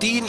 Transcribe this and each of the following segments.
3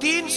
3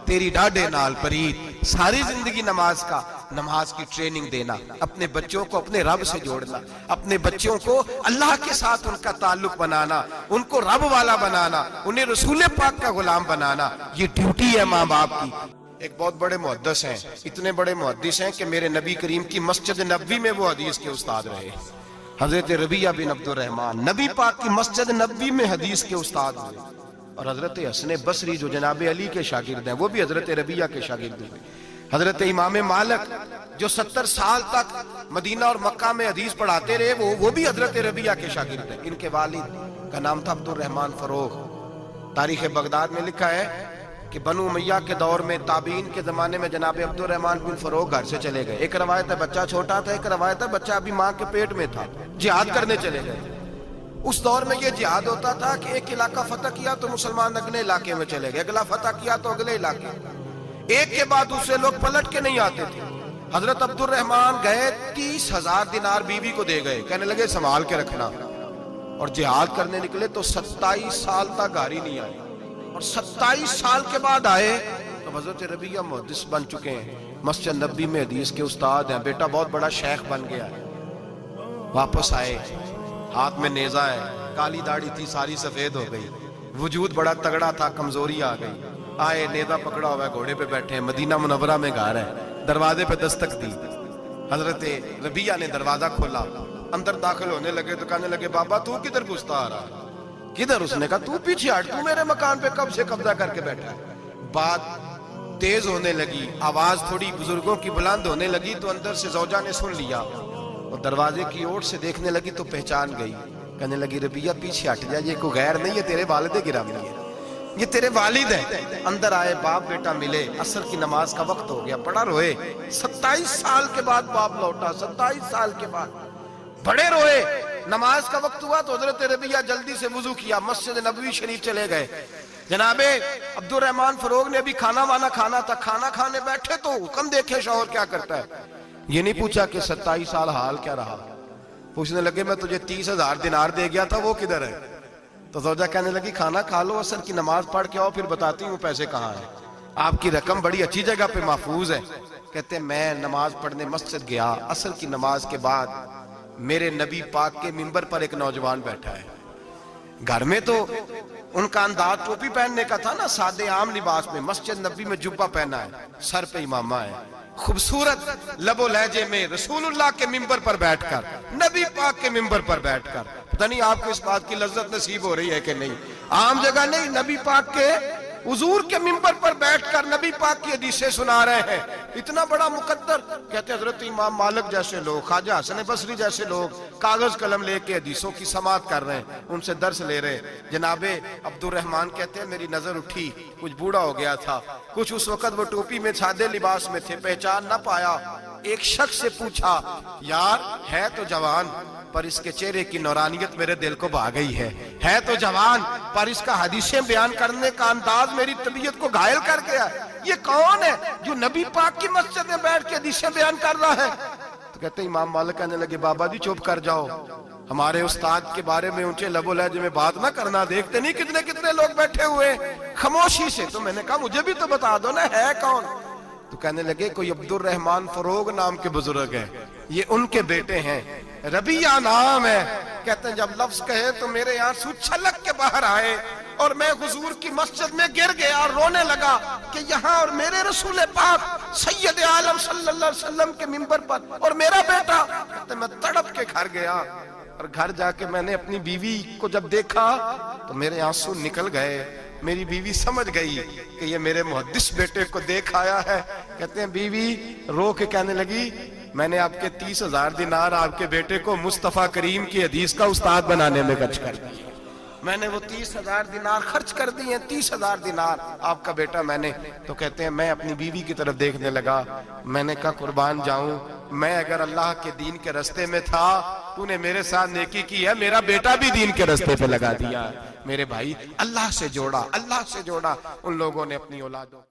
तेरी डाढ़े नाल परीत। सारी जिंदगी नमाज का, नमाज की ट्रेनिंग देना, अपने बच्चों को अपने रब से जोड़ना, अपने बच्चों को अल्लाह के साथ उनका ताल्लुक बनाना, उनको रब वाला बनाना, उन्हें रसूल पाक का गुलाम बनाना, ये ड्यूटी है माँ बाप की। एक बहुत बड़े मुहद्दिस हैं, इतने बड़े मुहद्दिस हैं कि मेरे नबी करीम की मस्जिद नबवी में वो हदीस के उस्ताद रहे। हजरत रबिया बिन अब्दुर रहमान नबी पाक की मस्जिद नबवी में हदीस के उस्ताद हुए। और हजरत हसन बसरी जो जनाब अली के शागिर्द हैं, वो भी हजरत रबिया के शागिर्द हुए। हजरत इमाम मालिक जो 70 साल तक मदीना और मक्का में हदीस पढ़ाते रहे, वो भी हजरत रबिया के शागिर्द हैं। इनके वालिद का नाम था अब्दुर रहमान फरोग। तारीख बगदाद में लिखा है कि बनु उमैया के दौर में, ताबीन के जमाने में जनाब अब्दुर रहमान बिन फरोग घर से चले गए। एक रवायत है बच्चा छोटा था, एक रवायत है बच्चा अभी माँ के पेट में था, जिहाद करने चले गए। उस दौर में ये जिहाद होता था कि एक इलाका फतह किया तो मुसलमान अगले इलाके में चले गए, अगला फतह किया तो अगले इलाके, एक के बाद दूसरे लोग पलट के नहीं आते थे। हजरत अब्दुर रहमान गए, 30,000 दिनार बीवी को दे गए, कहने लगे संभाल के रखना। और जिहाद करने निकले तो 27 साल तक घर ही नहीं आए, और 27 साल के बाद आए तो हजरत रबिया मुहद्दिस बन चुके हैं, मस्जिद नबी में हदीस के उस्ताद हैं, बेटा बहुत बड़ा शेख बन गया है। वापस आए, हाथ में नेजा है, काली दाढ़ी थी सारी सफेद हो गई, वजूद बड़ा तगड़ा था, कमजोरी आ गई। आए, नेजा पकड़ा हुआ है, घोड़े पे बैठे हैं, मदीना मुनव्वरा में घर है, दरवाजे पे दस्तक दी। हजरत रबिया ने दरवाजा खोला, अंदर दाखिल होने लगे तो कहने लगे बाबा तू किधर घुसता आ रहा है? किधर? उसने कहा तू पीछे हट, तू मेरे मकान पे कब से कब्जा करके बैठा है। बात तेज होने लगी, आवाज थोड़ी बुजुर्गों की बुलंद होने लगी तो अंदर से जौजा ने सुन लिया और दरवाजे की ओर से देखने लगी तो पहचान गई। कहने लगी रबिया पीछे हट जा, ये कोई गैर नहीं, ये तेरे वालिद गिरामी है, ये तेरे वालिद है। अंदर आए, बाप बेटा मिले, असर की नमाज का वक्त हो गया, बड़ा रोए। 27 साल के बाद बाप लौटा, 27 साल के बाद बड़े रोए। नमाज का वक्त हुआ तो हजरत रबिया जल्दी से वुजू किया, मस्जिद नबवी शरीफ चले गए। जनाबे अब्दुर रहमान फरोग ने अभी खाना वाना खाना था, खाना खाने बैठे तो हुक्म देखे शौहर क्या करता है। ये नहीं पूछा कि 27 साल हाल क्या रहा, पूछने लगे मैं तुझे 30,000 दिनार दे गया था, वो किधर है? तो ज़ौजा कहने लगी खाना खा लो, असर की नमाज पढ़ के आओ, फिर बताती हूँ पैसे कहाँ हैं, आपकी रकम बड़ी अच्छी जगह पे महफूज है। कहते मैं नमाज पढ़ने मस्जिद गया, असर की नमाज के बाद मेरे नबी पाक के मिंबर पर एक नौजवान बैठा है। घर में तो उनका अंदाज टोपी पहनने का था ना, सादे आम लिबास में, मस्जिद नबी में जुब्बा पहना है, सर पे इमामा है, खूबसूरत लबो लहजे में रसूलुल्लाह के मिंबर पर बैठकर, नबी पाक के मिंबर पर बैठकर, पता नहीं आपको इस बात की लज्जत नसीब हो रही है कि नहीं, आम जगह नहीं, नबी पाक के हुजूर के मिंबर पर बैठकर नबी पाक की हदीसें सुना रहे हैं, इतना बड़ा मुकद्दर। कहते हजरत इमाम मालिक जैसे लोग, ख्वाजा हसन बसरी जैसे लोग कागज कलम लेके हदीसों की समाअत कर रहे हैं, उनसे दर्स ले रहे। जनाबे अब्दुर रहमान कहते हैं मेरी नजर उठी, कुछ बूढ़ा हो गया था, कुछ उस वक्त वो टोपी में सादे लिबास में थे, पहचान ना पाया। एक शख्स से पूछा यार है तो जवान पर इसके चेहरे की नौरानियत मेरे दिल को भा गई है तो जवान पर इसका हदीसें बयान करने का अंदाज मेरी तबीयत को घायल कर गया। ये कौन है जो नबी पाक की मस्जिद में बैठ के हदीसें बयान कर रहा है? तो कहते इमाम मालिक कहने लगे बाबा जी चुप कर जाओ, हमारे उस्ताद के बारे में ऊंचे लबो लहजे में बात ना करना, देखते नहीं कितने कितने लोग बैठे हुए खामोशी से। तो मैंने कहा मुझे भी तो बता दो ना है कौन? तो कहने लगे कोई अब्दुर रहमान फरोग नाम के बुजुर्ग हैं, ये उनके बेटे हैं, रबिया नाम है। कहते हैं जब लफ्ज कहे तो मेरे आंसू छलक के बाहर आए और मैं हुजूर की मस्जिद में गिर गया और रोने लगा कि यहाँ और मेरे रसूल पाक सैयद आलम सल्लल्लाहु अलैहि वसल्लम के मिंबर पर और मेरा बेटा। कहते मैं तड़प के घर गया और घर जाके मैंने अपनी बीवी को जब देखा तो मेरे आंसू निकल गए। मेरी बीवी समझ गई कि ये मेरे मुहद्दिस बेटे को देख आया है। कहते हैं बीवी रो के कहने लगी मैंने आपके 30,000 दिनार आपके बेटे को मुस्तफा करीम की हदीस का उस्ताद बनाने में खर्च कर दिए। मैंने वो 30,000 दिनार खर्च कर दिए, 30,000 दिनार आपका बेटा मैंने। तो कहते हैं मैं अपनी बीवी की तरफ देखने लगा, मैंने कहा कुर्बान जाऊं, मैं अगर अल्लाह के दीन के रास्ते में था, तूने मेरे साथ नेकी की है, मेरा बेटा भी दीन के रास्ते पे लगा दिया। मेरे भाई अल्लाह से जोड़ा, अल्लाह से जोड़ा उन लोगों ने अपनी औलादों।